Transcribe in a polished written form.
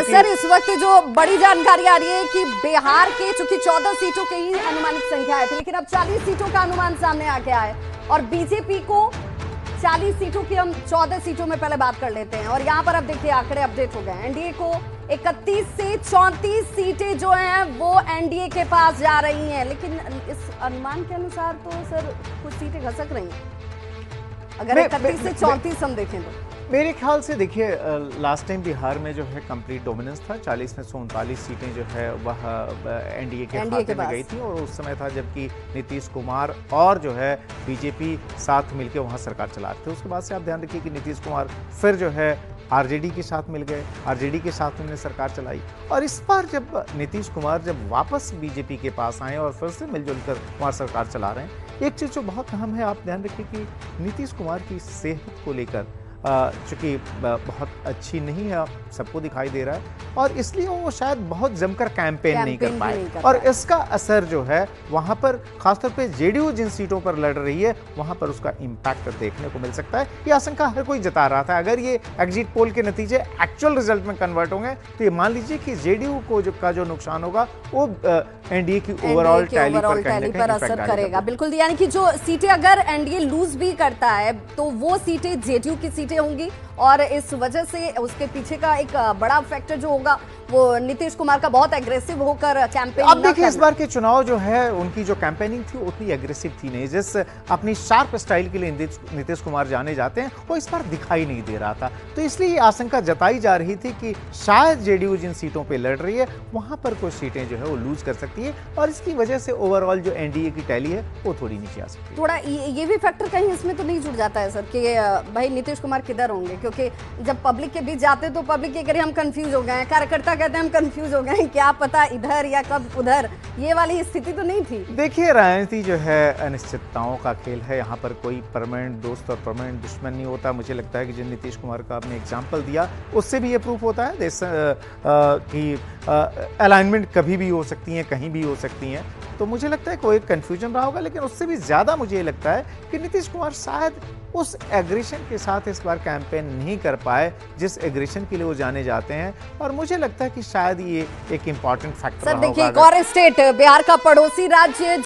Sir इस वक्त जो बड़ी जानकारी आ रही है कि बिहार के चूंकि 14 सीटों की ही अनुमानित संख्या है थी, लेकिन अब 40 सीटों का अनुमान सामने आ गया है और बीजेपी को 40 सीटों की हम 14 सीटों में पहले बात कर लेते हैं। और यहाँ पर अब देखिए आंकड़े अपडेट हो गए। एनडीए को 31 से 34 सीटें जो हैं वो एनडीए के पास जा रही हैं, लेकिन इस अनुमान के अनुसार तो सर कुछ सीटें खसक रही हैं अगर 31 से 34 हम देखें तो। मेरे ख्याल से देखिए लास्ट टाइम बिहार में जो है कंप्लीट डोमिनेंस था, 40 में से 39 सीटें जो है वह एनडीए के खाते में गई थी और उस समय था जबकि नीतीश कुमार और जो है बीजेपी साथ मिलकर वहां सरकार चला रहे थे। उसके बाद से आप ध्यान रखिए कि नीतीश कुमार फिर जो है आरजेडी के साथ मिल गए, आरजेडी के साथ उन्होंने सरकार चलाई और इस बार जब नीतीश कुमार जब वापस बीजेपी के पास आए और फिर से मिलजुल कर वहाँ सरकार चला रहे हैं, एक चीज़ जो बहुत अहम है, आप ध्यान रखिए कि नीतीश कुमार की सेहत को लेकर चूँकि बहुत अच्छी नहीं है, सबको दिखाई दे रहा है और इसलिए वो शायद बहुत जमकर कैंपेन नहीं कर पाए और इसका असर जो है वहाँ पर खासतौर पे जेडीयू जिन सीटों पर लड़ रही है वहाँ पर उसका इम्पैक्ट देखने को मिल सकता है। ये आशंका हर कोई जता रहा था। अगर ये एग्जिट पोल के नतीजे एक्चुअल रिजल्ट में कन्वर्ट होंगे तो ये मान लीजिए कि जेडीयू को जो नुकसान होगा वो एनडीए की ओवरऑल टैली पर असर करेगा। बिल्कुल, यानी कि जो सीटें अगर एनडीए लूज भी करता है तो वो सीटें जेडीयू की सीटें होंगी और इस वजह से उसके पीछे का एक बड़ा फैक्टर जो होगा वो नीतीश कुमार का बहुत एग्रेसिव होकर कैंपेन। अब देखिए इस बार के चुनाव जो है उनकी जो कैंपेनिंग थी उतनी एग्रेसिव थी नहीं, जिस अपनी शार्प स्टाइल के लिए नीतीश कुमार जाने जाते हैं वो इस बार दिखाई नहीं दे रहा था। तो इसलिए ये आशंका जताई जा रही थी कि शायद जेडीयू जिन सीटों पे लड़ रही है वहां पर कुछ सीटें जो है वो लूज कर सकती है और इसकी वजह से ओवरऑल जो एनडीए की टैली है वो थोड़ी नीचे आ सकती है। थोड़ा ये भी फैक्टर कहीं इसमें तो नहीं जुड़ जाता है सर कि भाई नीतीश कुमार किधर होंगे, क्योंकि जब पब्लिक के बीच जाते तो पब्लिक के करीब हम कंफ्यूज हो गए हैं, कार्यकर्ता कहते हैं हम कंफ्यूज हो गए हैं, क्या पता इधर या कब उधर, ये वाली स्थिति तो नहीं थी। देखिए राजनीति जो है अनिश्चितताओं का खेल है, यहाँ पर कोई परमानेंट दोस्त और परमानेंट दुश्मन नहीं होता। मुझे लगता है कि जिन नीतीश कुमार का आपने एग्जाम्पल दिया उससे भी ये प्रूफ होता है कि अलाइनमेंट कभी भी हो सकती है, कहीं भी हो सकती हैं। तो मुझे लगता है कोई कंफ्यूजन रहा होगा, लेकिन उससे भी ज्यादा मुझे ये लगता है कि नीतीश कुमार शायद उस एग्रेशन के साथ इस बार कैंपेन नहीं कर पाए जिस एग्रेशन के लिए वो जाने जाते हैं और मुझे लगता है कि शायद ये एक इंपॉर्टेंट फैक्टर रहा होगा। सर देखिए एक और स्टेट बिहार का पड़ोसी राज्य